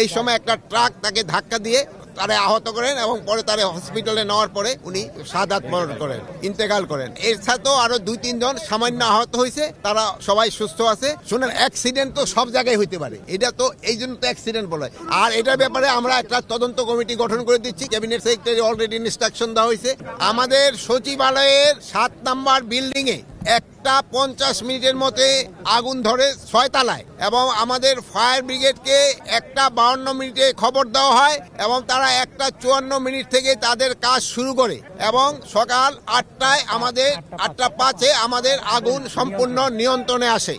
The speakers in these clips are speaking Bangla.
এই সময় একটা ট্রাক তাকে ধাক্কা দিয়ে তারা আহত করেন এবং পরে তারা হসপিটালে নেওয়ার পরে উনি শাহাদাত বরণ করেন, ইন্তেকাল করেন। এর সাথেও আরো 2-3 জন সামান্য আহত হয়েছে, তারা সবাই সুস্থ আছে। শুনেন, অ্যাক্সিডেন্ট তো সব জায়গায় হইতে পারে, এটা তো এই জন্য তো অ্যাক্সিডেন্ট বলে। আর এটার ব্যাপারে আমরা একটা তদন্ত কমিটি গঠন করে দিচ্ছি, ক্যাবিনেট সেক্রেটারি অলরেডি ইনস্ট্রাকশন দেওয়া হয়েছে। আমাদের সচিবালয়ের 7 নম্বর বিল্ডিং এ 1:50 মিনিটের মধ্যে আগুন ধরে 6 তলায়, এবং আমাদের ফায়ার ব্রিগেডকে 1:52 মিনিটে খবর দেওয়া হয় এবং তারা 1:54 মিনিট থেকে তাদের কাজ শুরু করে এবং সকাল 8টায় আমাদের 8:05-এ আমাদের আগুন সম্পূর্ণ নিয়ন্ত্রণে আসে।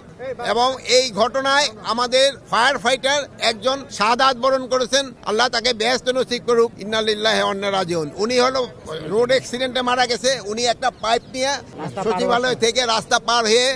এবং এই ঘটনায় আমাদের ফায়ার ফাইটার একজন শাহাদাত বরণ করেছেন, আল্লাহ তাকে বেহেশত নসিব করুক, ইন্না লিল্লাহি ওয়া ইন্না রাজিউন। উনি হলো রোড অ্যাক্সিডেন্টে মারা গেছে। উনি একটা পাইপ নিয়ে সচিবালয় থেকে রাস্তা পার হয়ে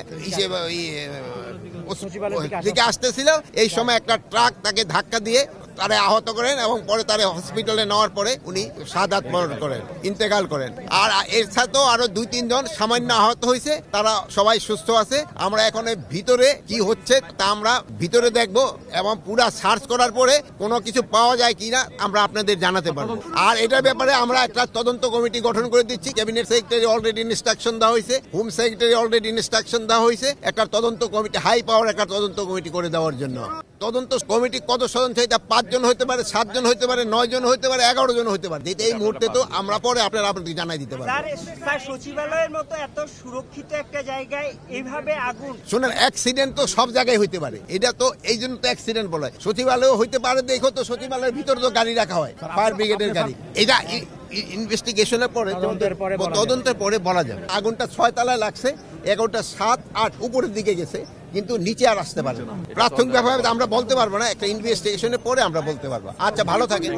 দিকে আসতেছিল, এই সময় একটা ট্রাক তাকে ধাক্কা দিয়ে তারা আহত করেন এবং পরে তারা হসপিটালে নেওয়ার পরে উনি শাহাদাত বরণ করেন, ইন্তেকাল করেন। আর এর সাথেও আরো 2-3 জন সামান্য আহত হয়েছে, তারা সবাই সুস্থ আছে। আমরা এখন ভিতরে কি হচ্ছে তা আমরা ভিতরে দেখব এবং পুরা সার্চ করার পরে কোনো কিছু পাওয়া যায় কিনা আমরা আপনাদের জানাতে পারবো। আর এটার ব্যাপারে আমরা একটা তদন্ত কমিটি গঠন করে দিচ্ছি, ক্যাবিনেট সেক্রেটারি অলরেডি ইনস্ট্রাকশন দেওয়া হয়েছে, হোম সেক্রেটারি অলরেডি ইনস্ট্রাকশন দেওয়া হয়েছে একটা তদন্ত কমিটি, হাই পাওয়ার একটা তদন্ত কমিটি করে দেওয়ার জন্য। তদন্ত কমিটি কত সদস্য, এটা 5 জন হতে পারে, 7 জন হতে পারে, 9 জন হতে পারে, 11 জন হতে পারে। এই মুহূর্তে তো আমরা পরে আপনাদের জানাই দিতে পারবো। স্যার, সচিবালয়ের মতো এত সুরক্ষিত একটা জায়গায় এইভাবে আগুন, শুনেন, অ্যাক্সিডেন্ট তো সব জায়গায় হইতে পারে, এটা তো এই জন্য তো অ্যাক্সিডেন্ট বলে। সচিবালয় হইতে পারে, দেখো তো সচিবালয়ের ভিতরে তো গাড়ি রাখা হয়, ফায়ার ব্রিগেডের গাড়ি। এটা ইনভেস্টিগেশনের পরে, তদন্তের পরে বলা যাবে। আগুনটা 6 তলায় লাগছে, 11টা 7-8 উপরের দিকে গেছে, কিন্তু নিচে আর আসতে পারে না। প্রাথমিকভাবে আমরা বলতে পারবো না, একটা ইনভেস্টিগেশনের পরে আমরা বলতে পারবো। আচ্ছা, ভালো থাকেন।